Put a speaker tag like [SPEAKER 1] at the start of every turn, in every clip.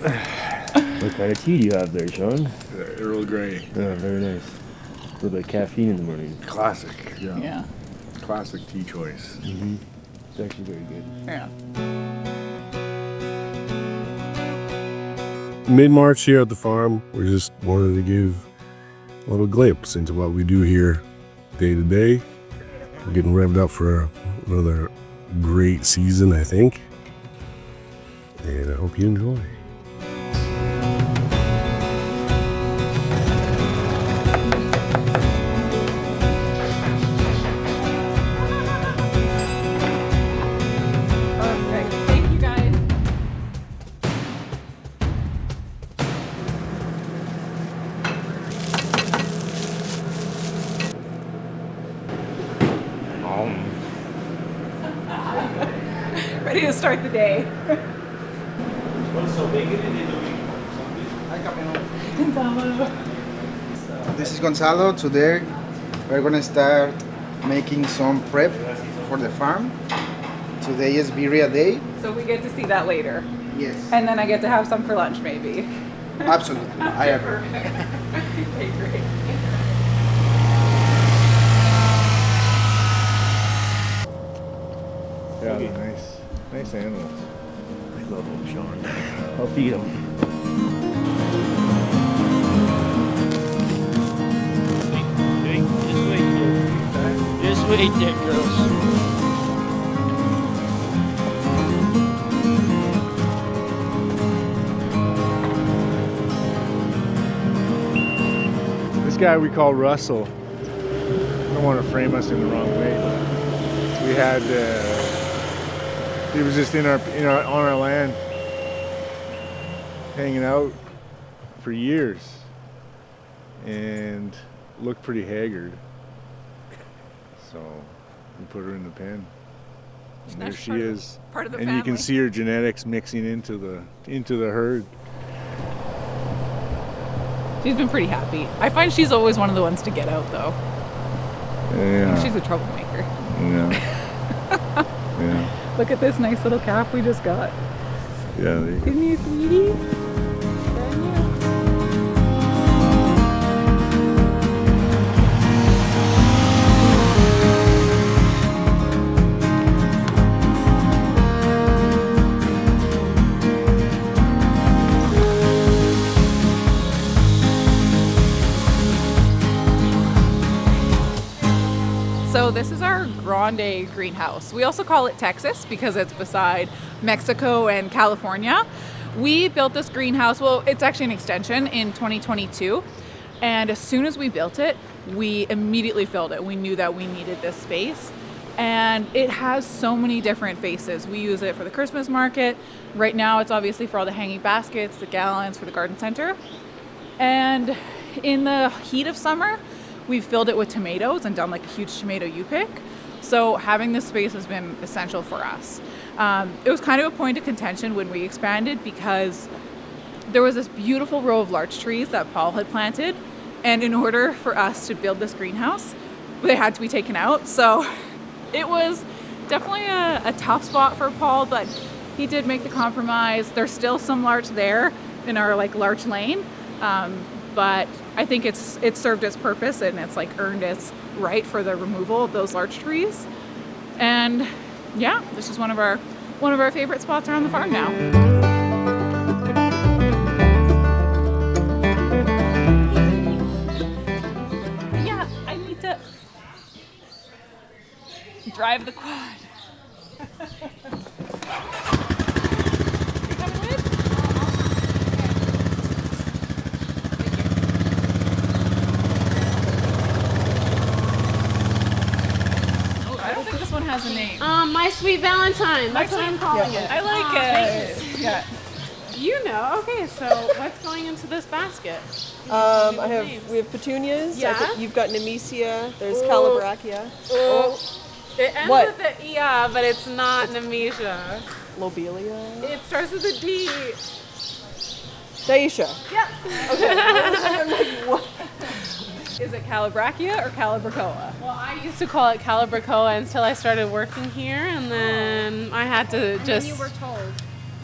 [SPEAKER 1] What kind of tea do you have there, Sean?
[SPEAKER 2] Earl Grey.
[SPEAKER 1] Oh, very nice. A little bit of caffeine in the morning.
[SPEAKER 2] Classic.
[SPEAKER 3] Yeah.
[SPEAKER 2] Classic tea choice.
[SPEAKER 1] Mm-hmm. It's actually very good.
[SPEAKER 3] Yeah.
[SPEAKER 4] Mid-March here at the farm, we just wanted to give a little glimpse into what we do here day to day. We're getting revved up for another great season, I think. And I hope you enjoy.
[SPEAKER 3] Ready to start the day. Gonzalo.
[SPEAKER 5] This is Gonzalo. Today we're gonna start making some prep for the farm. Today is Birria day.
[SPEAKER 3] So we get to see that later.
[SPEAKER 5] Yes.
[SPEAKER 3] And then I get to have some for lunch maybe.
[SPEAKER 5] Absolutely. I agree.
[SPEAKER 3] Okay, great.
[SPEAKER 2] Yeah, they're nice animals.
[SPEAKER 1] I love them, Sean. I'll feed them.
[SPEAKER 6] Just wait there, girls.
[SPEAKER 2] This guy we call Russell. I don't want to frame us in the wrong way. We had, he was just on our land, hanging out for years, and looked pretty haggard. So we put her in the pen. And there she is.
[SPEAKER 3] Part of the
[SPEAKER 2] and
[SPEAKER 3] family.
[SPEAKER 2] you can see her genetics mixing into the herd.
[SPEAKER 3] She's been pretty happy. I find she's always one of the ones to get out though.
[SPEAKER 2] Yeah.
[SPEAKER 3] She's a troublemaker.
[SPEAKER 2] Yeah. Yeah.
[SPEAKER 3] Look at this nice little calf we just got.
[SPEAKER 2] Yeah. There you go.
[SPEAKER 3] Isn't he sweetie? So this is our grande greenhouse. We also call it Texas because it's beside Mexico and California. We built this greenhouse, well, it's actually an extension in 2022. And as soon as we built it, we immediately filled it. We knew that we needed this space. And it has so many different faces. We use it for the Christmas market. Right now, it's obviously for all the hanging baskets, the gallons for the garden center. And in the heat of summer, we've filled it with tomatoes and done like a huge tomato U-pick. So having this space has been essential for us. It was kind of a point of contention when we expanded because there was this beautiful row of larch trees that Paul had planted. And in order for us to build this greenhouse, they had to be taken out. So it was definitely a tough spot for Paul, but he did make the compromise. There's still some larch there in our like larch lane. But I think it's served its purpose and it's like earned its right for the removal of those larch trees. And yeah, this is one of our favorite spots around the farm now. Yeah, I need to drive the quad. You coming with? I don't think this one has a name.
[SPEAKER 7] My Sweet Valentine. That's what I'm calling it.
[SPEAKER 3] I like it. Yeah.
[SPEAKER 7] You know. Okay, so what's going into this basket?
[SPEAKER 8] We have petunias.
[SPEAKER 7] Yeah.
[SPEAKER 8] You've got nemesia. There's calabrachia.
[SPEAKER 7] It ends
[SPEAKER 8] What?
[SPEAKER 7] with the Ia, but it's not Nemesia.
[SPEAKER 8] Lobelia.
[SPEAKER 7] It starts with a D.
[SPEAKER 8] Daisha.
[SPEAKER 7] Yep.
[SPEAKER 8] I'm like, what?
[SPEAKER 3] Is it calabrachia or calabracoa?
[SPEAKER 7] Well, I used to call it Calabracoa until I started working here, and then I had to
[SPEAKER 3] And
[SPEAKER 7] just.
[SPEAKER 3] then you were told.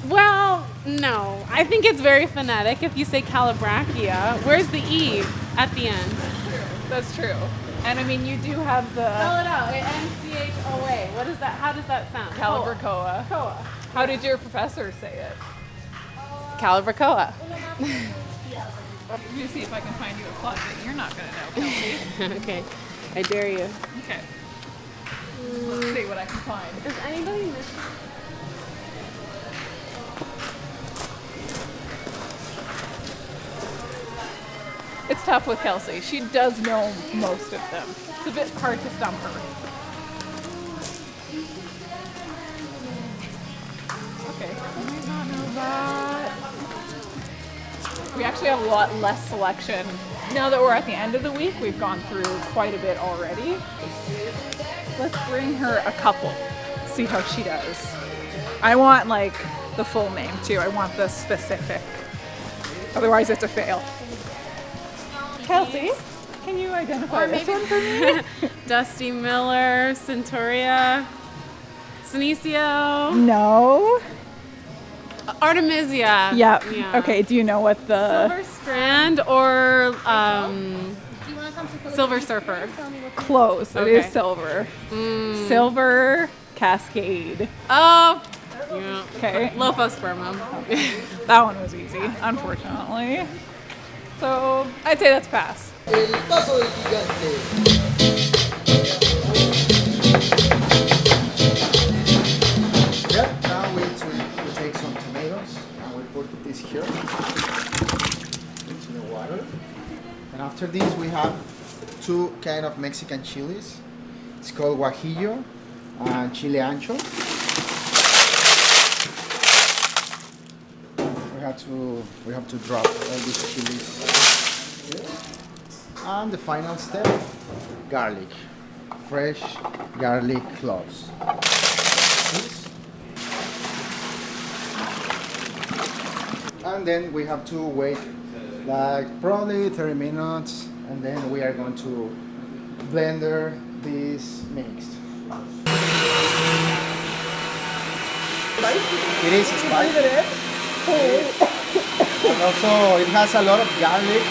[SPEAKER 7] Well, no. I think it's very phonetic if you say calabrachia. Where's the E at the end?
[SPEAKER 3] That's true. And I mean, you do have the
[SPEAKER 7] Spell it out. N-C-H-O-A. What is that? How does that sound?
[SPEAKER 3] calabracoa.
[SPEAKER 7] Coa.
[SPEAKER 3] How did your professor say it? Calabracoa. Let me see if I can find you a plug that you're not going to know, Kelsey.
[SPEAKER 7] Okay. I dare you.
[SPEAKER 3] Okay. Let's see what I can find.
[SPEAKER 7] Is anybody missing?
[SPEAKER 3] It's tough with Kelsey. She does know most of them. It's a bit hard to stump her. Okay, I might not know that. We actually have a lot less selection. Now that we're at the end of the week, we've gone through quite a bit already. Let's bring her a couple, see how she does. I want like the full name too. I want the specific. Otherwise it's a fail. Kelsey, can you identify this one for me?
[SPEAKER 7] Dusty Miller, Centauria, Senecio,
[SPEAKER 3] No.
[SPEAKER 7] Artemisia.
[SPEAKER 3] Yep.
[SPEAKER 7] Yeah.
[SPEAKER 3] Okay, do you know what the...
[SPEAKER 7] Silver Strand or Silver Surfer.
[SPEAKER 3] Close. It
[SPEAKER 7] Okay.
[SPEAKER 3] is silver. Silver Cascade.
[SPEAKER 7] Oh, yeah.
[SPEAKER 3] Okay.
[SPEAKER 7] Lophospermum.
[SPEAKER 3] That one was easy, unfortunately. So I'd say that's pass.
[SPEAKER 5] Yeah, now we take some tomatoes and we put this here into the water. And after this we have two kind of Mexican chilies. It's called guajillo and chile ancho. We have to drop all these chilies here. And the final step, garlic. Fresh garlic cloves. And then we have to wait like probably 30 minutes and then we are going to blender this mix. It is spicy. And also it has a lot of garlic,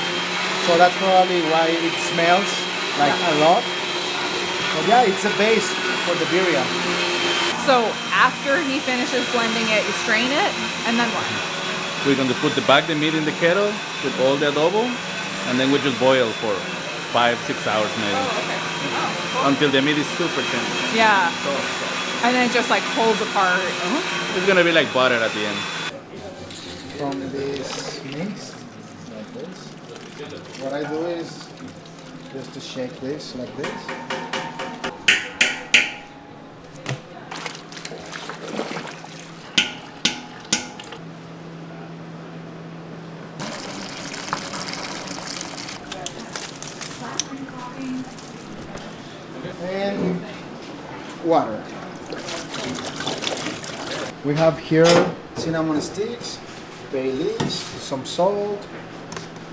[SPEAKER 5] so that's probably why it smells like a lot. But yeah, it's a base for the birria.
[SPEAKER 3] So after he finishes blending it, you strain it, and then what?
[SPEAKER 9] We're going to put the meat in the kettle with all the adobo, and then we just boil for 5-6 hours maybe.
[SPEAKER 3] Oh, okay. Oh, cool.
[SPEAKER 9] Until the meat is super tender.
[SPEAKER 3] Yeah.
[SPEAKER 9] So.
[SPEAKER 3] And then it just like pulls apart.
[SPEAKER 9] It's going to be like butter at the end.
[SPEAKER 5] From this mix, like this, what I do is just to shake this like this. And water. We have here cinnamon sticks, bay leaves, some salt,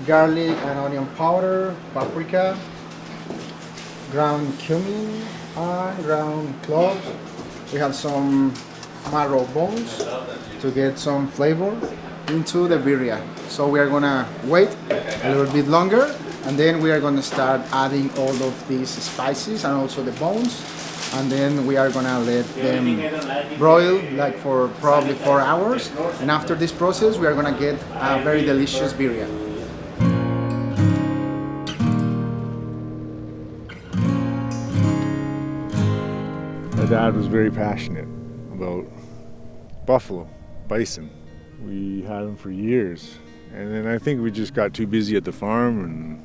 [SPEAKER 5] garlic and onion powder, paprika, ground cumin, and ground cloves. We have some marrow bones to get some flavor into the birria. So we are gonna wait a little bit longer and then we are gonna start adding all of these spices and also the bones. And then we are gonna let them broil like for probably 4 hours. And after this process, we are gonna get a very delicious birria.
[SPEAKER 2] My dad was very passionate about buffalo, bison. We had them for years. And then I think we just got too busy at the farm and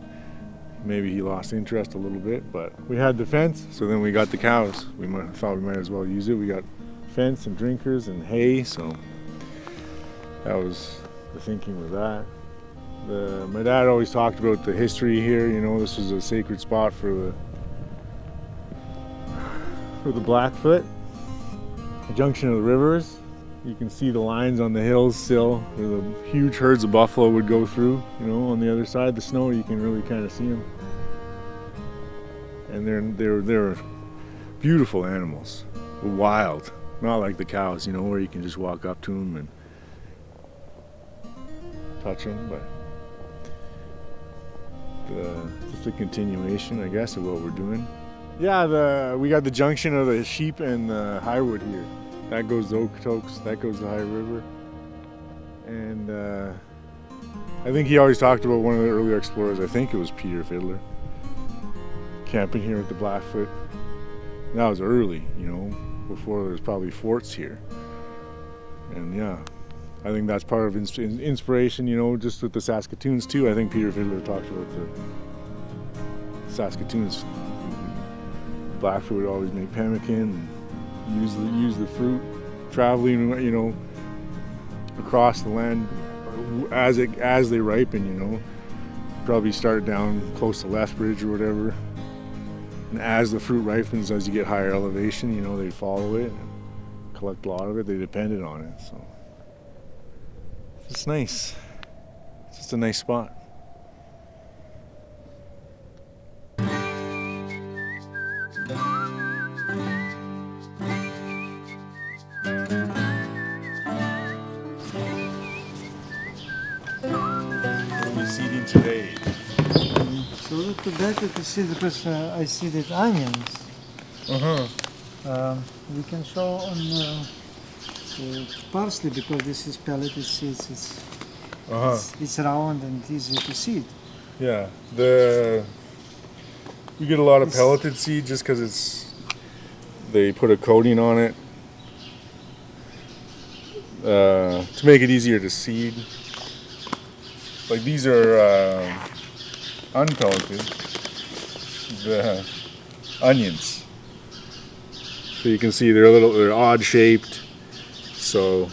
[SPEAKER 2] maybe he lost interest a little bit, but we had the fence, so then we got the cows. We thought we might as well use it. We got fence and drinkers and hay, so that was the thinking with that. My dad always talked about the history here. You know, this was a sacred spot for the Blackfoot, the junction of the rivers. You can see the lines on the hills still where the huge herds of buffalo would go through. You know, on the other side of the snow, you can really kind of see them. And they're beautiful animals, wild, not like the cows. You know, where you can just walk up to them and touch them, but just a continuation, I guess, of what we're doing. Yeah, we got the junction of the sheep and the highwood here. That goes to Okotoks, that goes to High River. And I think he always talked about one of the earlier explorers, I think it was Peter Fiddler, camping here with the Blackfoot. And that was early, you know, before there was probably forts here. And yeah, I think that's part of inspiration, you know, just with the Saskatoons too. I think Peter Fiddler talked about the Saskatoons. Blackfoot would always make pemmican and use the fruit, traveling, you know, across the land as they ripen, you know. Probably start down close to Lethbridge or whatever. And as the fruit ripens, as you get higher elevation, you know, they follow it and collect a lot of it. They depended on it, so it's nice. It's just a nice spot. Seeding today.
[SPEAKER 10] So look to that you can see because I see that onions. We can show on parsley because this is pelleted seeds. It's round and easy to seed.
[SPEAKER 2] Yeah, you get a lot of pelleted seed just because they put a coating on it to make it easier to seed. Like these are unpelleted, the onions. So you can see they're odd shaped. So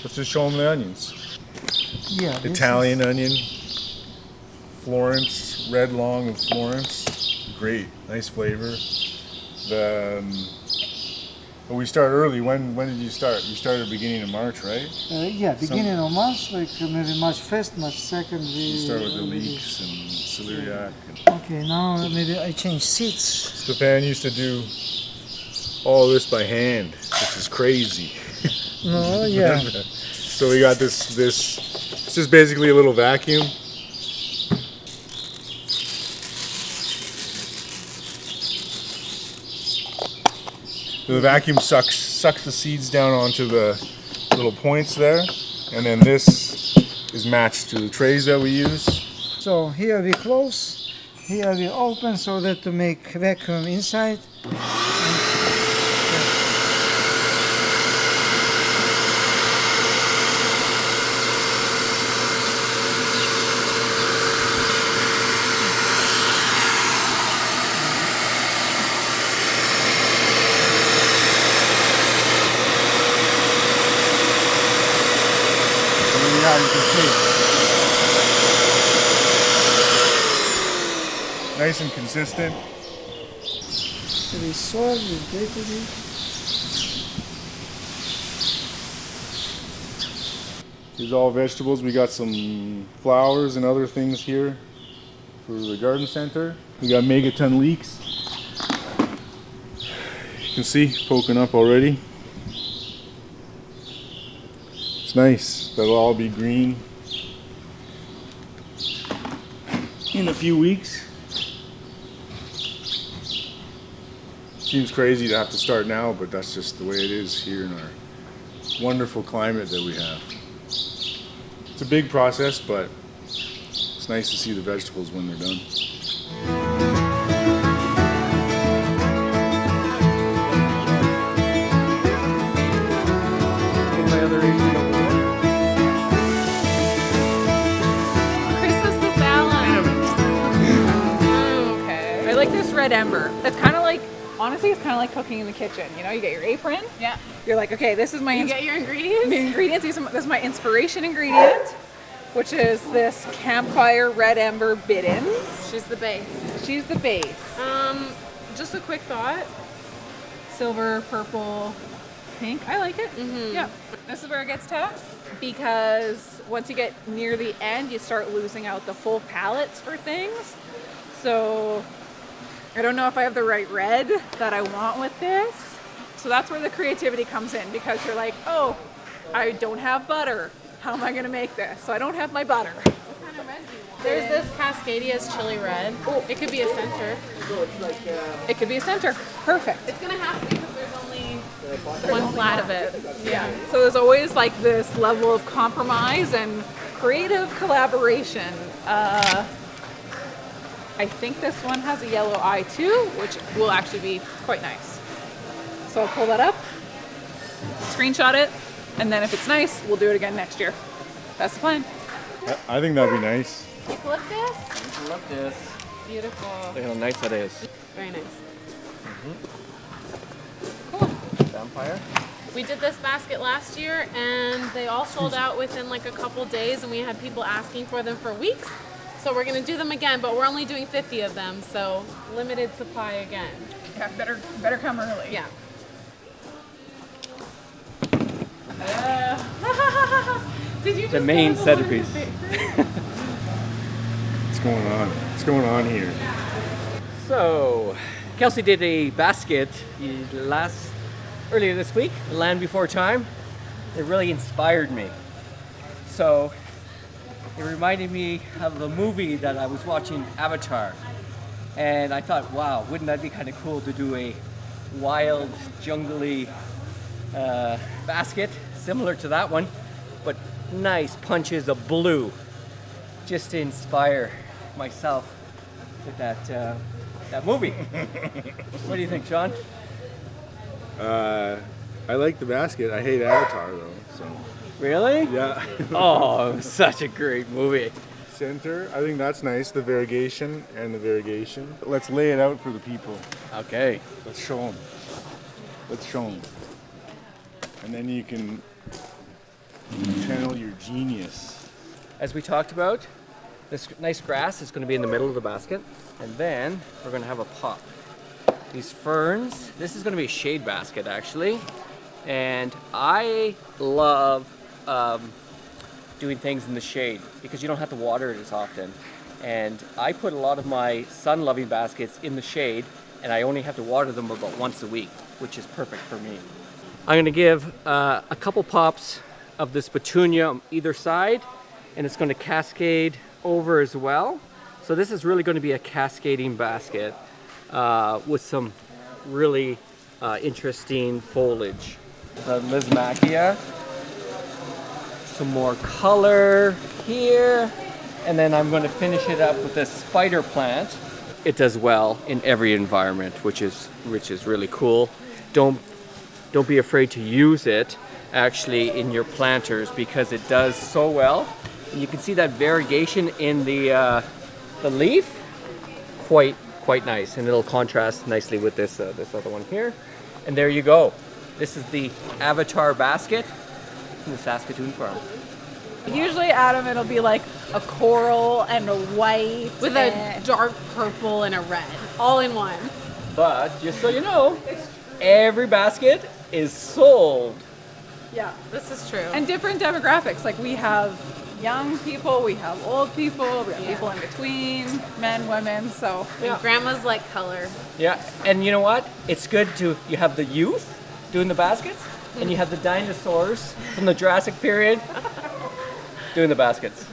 [SPEAKER 2] let's just show them the onions.
[SPEAKER 10] Yeah.
[SPEAKER 2] Italian onion, Florence, red long of Florence. Great, nice flavor. But we start early. When did you start? You started beginning of March, right?
[SPEAKER 10] Yeah, beginning of March, like maybe March 1st, March 2nd.
[SPEAKER 2] You start with the leeks and celeriac.
[SPEAKER 10] Okay, now maybe I change seeds.
[SPEAKER 2] Stefan used to do all this by hand, which is crazy.
[SPEAKER 10] No, yeah.
[SPEAKER 2] So we got this. It's just basically a little vacuum. The vacuum sucks the seeds down onto the little points there, and then this is matched to the trays that we use.
[SPEAKER 10] So here we close, here we open so that to make vacuum inside.
[SPEAKER 2] Yeah, you can see. Nice and consistent.
[SPEAKER 10] So we soil, we grated it.
[SPEAKER 2] These are all vegetables. We got some flowers and other things here for the garden center. We got megaton leeks. You can see poking up already. It's nice. That'll all be green in a few weeks. Seems crazy to have to start now, but that's just the way it is here in our wonderful climate that we have. It's a big process, but it's nice to see the vegetables when they're done.
[SPEAKER 3] Red ember. That's kind of like, honestly, it's kind of like cooking in the kitchen. You know, you get your apron. Yeah. You're like, okay, this is my.
[SPEAKER 7] You get your ingredients.
[SPEAKER 3] The ingredients. This is my inspiration ingredient, which is this campfire red ember bittins.
[SPEAKER 7] She's the base.
[SPEAKER 3] She's the base.
[SPEAKER 7] Just a quick thought.
[SPEAKER 3] Silver, purple, pink. I like it. Yeah. This is where it gets tough because once you get near the end, you start losing out the full palettes for things. So I don't know if I have the right red that I want with this. So that's where the creativity comes in because you're like, oh, I don't have butter. how am I gonna make this? So I don't have my butter.
[SPEAKER 7] What kind of red do you want? There's this Cascadia's chili red. Oh, it could be a center.
[SPEAKER 3] It could be a center. Perfect.
[SPEAKER 7] It's gonna have to because there's only one flat of it.
[SPEAKER 3] Yeah. So there's always like this level of compromise and creative collaboration. I think this one has a yellow eye too, which will actually be quite nice. So I'll pull that up, screenshot it, and then if it's nice, we'll do it again next year. That's the plan.
[SPEAKER 2] I think that'd be nice.
[SPEAKER 7] Eucalyptus?
[SPEAKER 6] Eucalyptus.
[SPEAKER 7] Beautiful.
[SPEAKER 6] Look how nice that is.
[SPEAKER 7] Very nice.
[SPEAKER 6] Vampire.
[SPEAKER 7] We did this basket last year and they all sold out within like a couple days and we had people asking for them for weeks. So we're gonna do them again, but we're only doing 50 of them, so limited supply again.
[SPEAKER 3] Yeah, better come early.
[SPEAKER 7] Yeah. Did you just
[SPEAKER 6] The main
[SPEAKER 7] get a balloon
[SPEAKER 6] centerpiece.
[SPEAKER 7] in the face?
[SPEAKER 2] What's going on? What's going on here?
[SPEAKER 6] So, Kelsey did a basket earlier this week, The Land Before Time. It really inspired me. So, it reminded me of the movie that I was watching, Avatar. And I thought, wow, wouldn't that be kind of cool to do a wild, jungly basket similar to that one, but nice punches of blue, just to inspire myself with that movie. What do you think, Sean?
[SPEAKER 2] I like the basket. I hate Avatar though. So
[SPEAKER 6] Really?
[SPEAKER 2] yeah.
[SPEAKER 6] Oh, such a great movie.
[SPEAKER 2] Center. I think that's nice. The variegation and the variegation. Let's lay it out for the people.
[SPEAKER 6] Okay.
[SPEAKER 2] Let's show them. Let's show them. And then you can channel your genius.
[SPEAKER 6] As we talked about, this nice grass is going to be in the middle of the basket, and then we're going to have a pot. These ferns, this is going to be a shade basket actually, and I love doing things in the shade because you don't have to water it as often. And I put a lot of my sun-loving baskets in the shade, and I only have to water them about once a week, which is perfect for me. I'm going to give a couple pops of this petunia on either side, and it's going to cascade over as well. So this is really going to be a cascading basket with some really interesting foliage. The Lismachia, some more color here, and then I'm going to finish it up with this spider plant. It does well in every environment, which is really cool. Don't be afraid to use it actually in your planters because it does so well. And you can see that variegation in the leaf, quite nice, and it'll contrast nicely with this other one here. And there you go. This is the Avatar basket from the Saskatoon farm.
[SPEAKER 3] Usually, Adam, it'll be like a coral and a white
[SPEAKER 7] With a dark purple and a red, all in one.
[SPEAKER 6] But just so you know, every basket is sold.
[SPEAKER 3] Yeah,
[SPEAKER 7] This is true.
[SPEAKER 3] and different demographics. Like we have young people, we have old people, we have people in between, men, women. So
[SPEAKER 7] And grandmas like color.
[SPEAKER 6] Yeah, and you know what? It's good you have the youth doing the baskets, and you have the dinosaurs from the Jurassic period doing the baskets.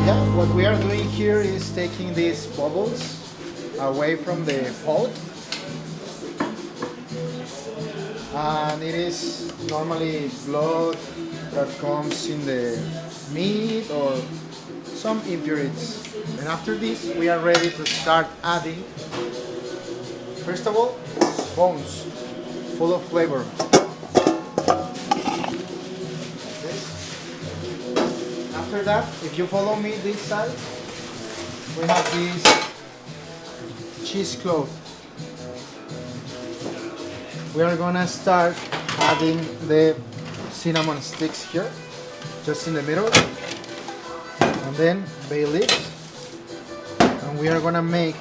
[SPEAKER 5] Yeah, what we are doing here is taking these bubbles away from the pulp. And it is normally blood that comes in the meat or some impurities. And after this, we are ready to start adding, first of all, bones, full of flavor. After that, if you follow me this side, we have this cheesecloth. We are gonna start adding the cinnamon sticks here, just in the middle, and then bay leaves. And we are gonna make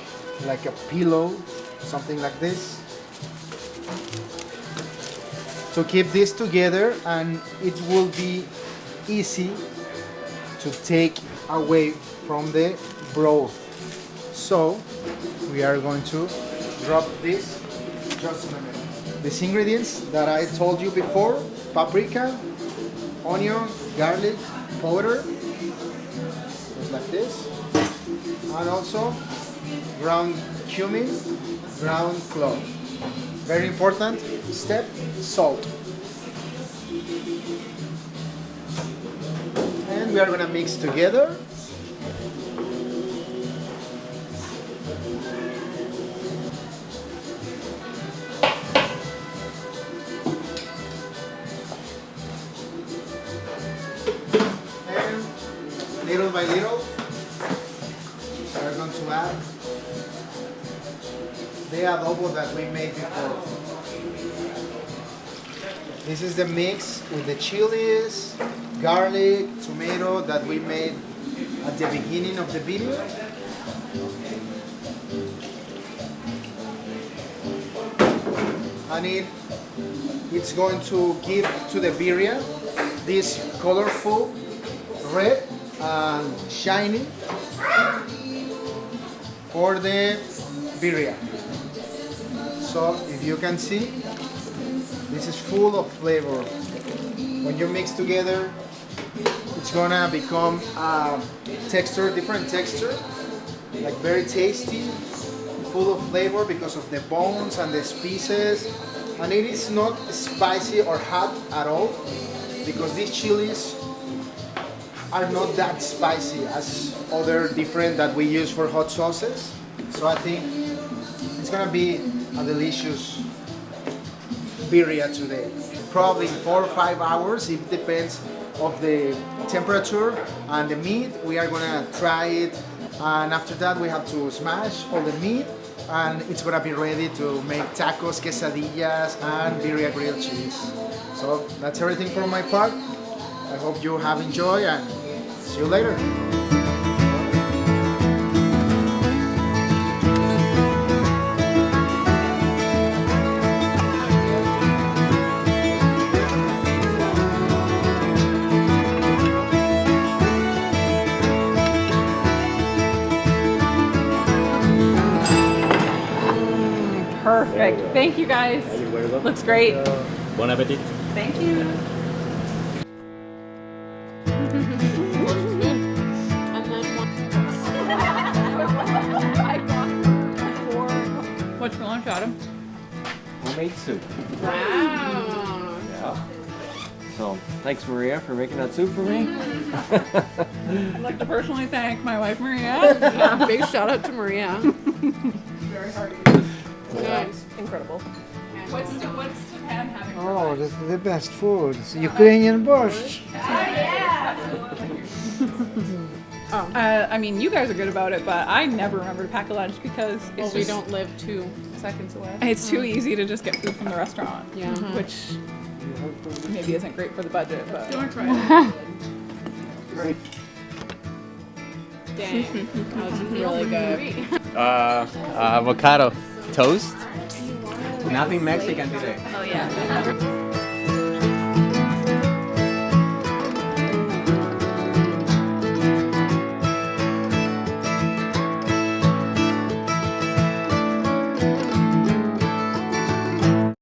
[SPEAKER 5] like a pillow, something like this, to keep this together, and it will be easy to take away from the broth. So we are going to drop this just in a minute. These ingredients that I told you before, paprika, onion, garlic, powder, just like this. And also ground cumin, ground clove. Very important step, salt. And we are gonna mix together. And little by little, we're going to add the adobo that we made before. This is the mix with the chilies, garlic, tomato that we made at the beginning of the video. And it's going to give to the birria this colorful red and shiny for the birria. So if you can see, this is full of flavor. When you mix together, it's gonna become a texture, different texture, like very tasty, full of flavor because of the bones and the spices. And it is not spicy or hot at all because these chilies are not that spicy as other different that we use for hot sauces. So I think it's gonna be a delicious birria today. Probably in 4 or 5 hours, it depends of the temperature and the meat. We are gonna try it, and after that we have to smash all the meat, and it's gonna be ready to make tacos, quesadillas, and birria grilled cheese. So that's everything from my part. I hope you have enjoyed, and see you later.
[SPEAKER 3] Perfect. Thank you guys. Looks great.
[SPEAKER 9] Bon appetit.
[SPEAKER 3] Thank you. What's for lunch, Adam?
[SPEAKER 6] Homemade soup.
[SPEAKER 7] Wow.
[SPEAKER 6] Yeah. So, thanks Maria for making that soup for me.
[SPEAKER 3] I'd like to personally thank my wife, Maria.
[SPEAKER 7] Yeah, big shout out to Maria.
[SPEAKER 3] Very hearty.
[SPEAKER 7] Nice.
[SPEAKER 8] Incredible.
[SPEAKER 3] What's Japan having?
[SPEAKER 10] Oh, this is the best food. It's Ukrainian borscht.
[SPEAKER 3] I mean, you guys are good about it, but I never remember to pack a lunch because it's
[SPEAKER 7] We
[SPEAKER 3] just,
[SPEAKER 7] don't live 2 seconds away.
[SPEAKER 3] it's too easy to just get food from the restaurant.
[SPEAKER 7] Yeah.
[SPEAKER 3] Which maybe isn't great for the budget, but.
[SPEAKER 7] Don't try it. Dang. That was really good.
[SPEAKER 6] Avocado toast. Nothing Mexican today.
[SPEAKER 7] Oh yeah.